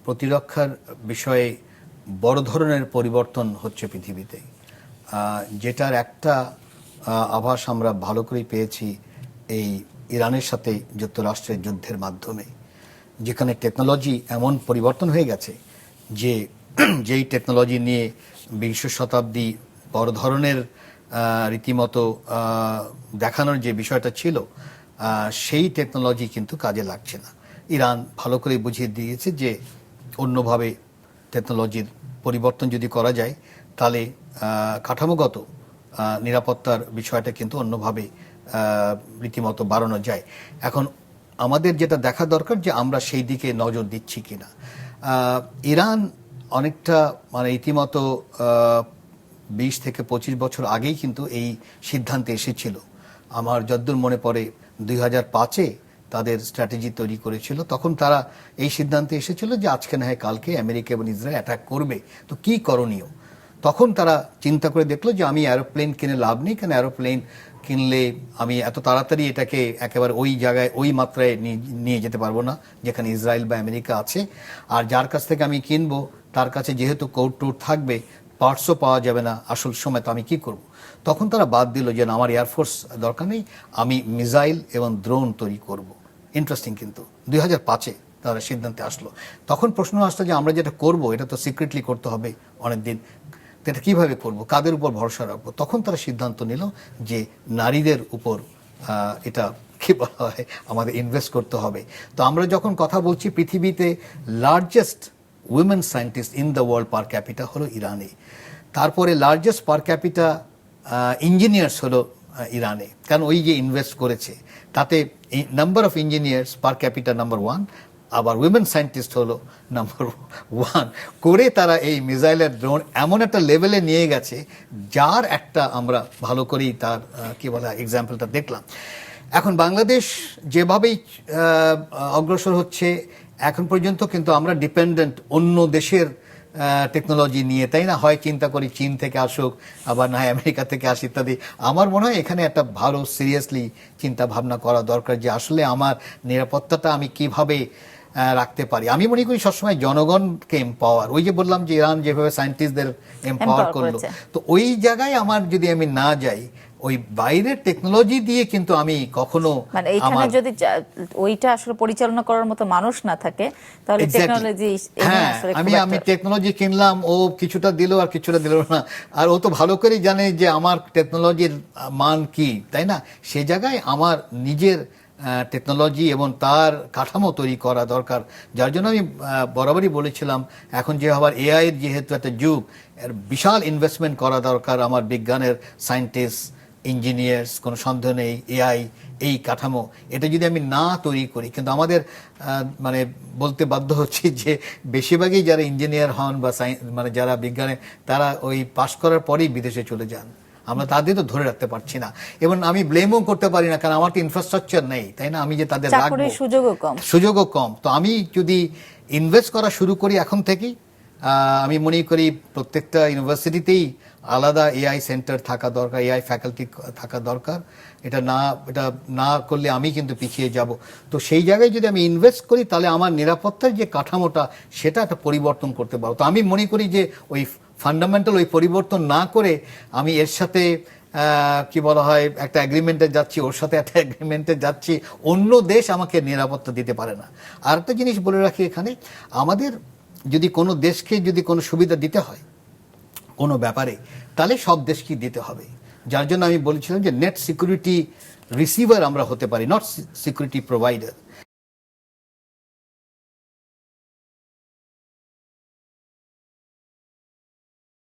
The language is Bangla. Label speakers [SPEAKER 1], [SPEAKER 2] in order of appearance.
[SPEAKER 1] প্রতিরক্ষার বিষয়ে বড় ধরনের পরিবর্তন হচ্ছে পৃথিবীতে, যেটার একটা আভাস আমরা ভালো করেই পেয়েছি এই ইরানের সাথে যুক্তরাষ্ট্রের যুদ্ধের মাধ্যমে, যেখানে টেকনোলজি এমন পরিবর্তন হয়ে গেছে যে যেই টেকনোলজি নিয়ে বিংশ শতাব্দী বড় ধরনের রীতিমতো দেখানোর যে বিষয়টা ছিল, সেই টেকনোলজি কিন্তু কাজে লাগছে না। ইরান ভালো করে বুঝিয়ে দিয়েছে যে অন্যভাবে টেকনোলজির পরিবর্তন যদি করা যায় তাহলে কাঠামোগত নিরাপত্তার বিষয়টা কিন্তু অন্যভাবে রীতিমতো বাড়ানো যায়। এখন আমাদের যেটা দেখা দরকার যে আমরা সেই দিকে নজর দিচ্ছি কিনা। ইরান অনেকটা মানে রীতিমতো 20 থেকে 25 বছর আগেই কিন্তু এই সিদ্ধান্তে এসেছিল। আমার যদ্দূর মনে পড়ে 2005-এ তাদের স্ট্র্যাটেজি তৈরি করেছিল, তখন তারা এই সিদ্ধান্তে এসেছিল যে আজকে না হয় কালকে আমেরিকা এবং ইসরায়েল অ্যাটাক করবে, তো কি করণীয়। তখন তারা চিন্তা করে দেখলো যে আমি এরোপ্লেন কিনে লাভ নেই, কারণ এরোপ্লেন কিনলে আমি এত তাড়াতাড়ি এটাকে একেবারে ওই জায়গায় ওই মাত্রায় নিয়ে যেতে পারবো না যেখানে ইসরায়েল বা আমেরিকা আছে। আর যার কাছ থেকে আমি কিনবো তার কাছে যেহেতু কোড টোড থাকবে, পার্টসও পাওয়া যাবে না আসল সময়, তো আমি কি করব। তখন তারা বাদ দিল যে আমার এয়ারফোর্স দরকার নেই, আমি মিসাইল এবং ড্রোন তৈরি করব। ইন্টারেস্টিং, কিন্তু 2005-এ তারা সিদ্ধান্তে আসলো। তখন প্রশ্ন আসলো যে আমরা যেটা করব এটা তো সিক্রেটলি করতে হবে অনেকদিন, তো এটা কীভাবে করবো, কাদের উপর ভরসা রাখবো। তখন তারা সিদ্ধান্ত নিল যে নারীদের উপর এটা কি বলা হয় আমাদের ইনভেস্ট করতে হবে। তো আমরা যখন কথা বলছি পৃথিবীতে largest women scientist in the world per capital হলো ইরানে, তারপরে লার্জেস্ট পার ক্যাপিটা ইঞ্জিনিয়ার্স হলো ইরানে, কারণ ওই যে ইনভেস্ট করেছে তাতে number of engineers per capital number 1, আবার উইমেন সায়েন্টিস্ট হলো নাম্বার 1 করে তারা এই মিসাইলের ড্রোন এমন একটা লেভেলে নিয়ে গেছে যার একটা আমরা ভালো করেই তার কি বলে এক্সাম্পলটা দেখলাম। এখন বাংলাদেশ যেভাবেই অগ্রসর হচ্ছে এখন পর্যন্ত কিন্তু আমরা ডিপেন্ডেন্ট অন্য দেশের টেকনোলজি নিয়ে, তাই না? হয় চিন্তা করি চীন থেকে আসুক, আবার না হয় আমেরিকা থেকে আসে ইত্যাদি। আমার মনে হয় এখানে একটা ভালো সিরিয়াসলি চিন্তা ভাবনা করা দরকার যে আসলে আমার নিরাপত্তাটা আমি কিভাবে রাখতে পারি। আমি মনে করি সবসময় জনগণকে এম্পাওয়ার, ওই যে বললাম যে ইরান যেভাবে সায়েন্টিস্টদের এম্পাওয়ার করলো, তো ওই জায়গায় আমার যদি আমি না যাই, ওই বাইরের টেকনোলজি দিয়ে কিন্তু আমি কখনো
[SPEAKER 2] মানে এইখানে যদি ওইটা আসলে পরিচালনা করার মতো মানুষ না থাকে তাহলে টেকনোলজি
[SPEAKER 1] আমি টেকনোলজি কিনলাম, ও কিছুটা দিল আর কিছুটা দিল না, আর ও তো ভালো করেই জানে যে আমার টেকনোলজির মান কি, তাই না? সে জায়গায় আমার নিজের টেকনোলজি এবং তার কাঠামো তৈরি করা দরকার। যার জন্য আমি বরাবরই বলেছিলাম এখন যে আবার এআই এর যেহেতু একটা যুগ, এর বিশাল ইনভেস্টমেন্ট করা দরকার আমার বিজ্ঞানের সায়েন্টিস্ট ইঞ্জিনিয়ার্স, কোনো সন্দেহ নেই। এআই এই কাঠামো এটা যদি আমি না তৈরি করি, কিন্তু আমাদের মানে বলতে বাধ্য হচ্ছি যে বেশিরভাগই যারা ইঞ্জিনিয়ার হন বা মানে যারা বিজ্ঞানে, তারা ওই পাশ করার পরেই বিদেশে চলে যান। আমরা তাদের তো ধরে রাখতে পারছি না, এবং আমি ব্লেমও করতে পারি না, কারণ আমার তো ইনফ্রাস্ট্রাকচার নেই, তাই না? আমি যে তাদের রাখবো, সুযোগও কম। তো আমি যদি ইনভেস্ট করা শুরু করি এখন থেকেই, আমি মনে করি প্রত্যেকটা ইউনিভার্সিটিতেই আলাদা এআই সেন্টার থাকা দরকার, এআই ফ্যাকাল্টি থাকা দরকার। এটা না করলে আমি কিন্তু পিছিয়ে যাব। তো সেই জায়গায় যদি আমি ইনভেস্ট করি তাহলে আমার নিরাপত্তার যে কাঠামোটা সেটা একটা পরিবর্তন করতে পারবো। তো আমি মনে করি যে ওই ফান্ডামেন্টাল ওই পরিবর্তন না করে আমি এর সাথে কি বলা হয় একটা এগ্রিমেন্টে যাচ্ছি, ওর সাথে একটা এগ্রিমেন্টে যাচ্ছি, অন্য দেশ আমাকে নিরাপত্তা দিতে পারে না। আর একটা জিনিস বলে রাখি এখানে, আমাদের যদি কোনো দেশকে যদি কোনো সুবিধা দিতে হয় কোনো ব্যাপারে, তাহলে সব দেশকেই দিতে হবে। যার জন্য আমি বলেছিলাম যে নেট সিকিউরিটি রিসিভার আমরা হতে পারি, নট সিকিউরিটি প্রোভাইডার।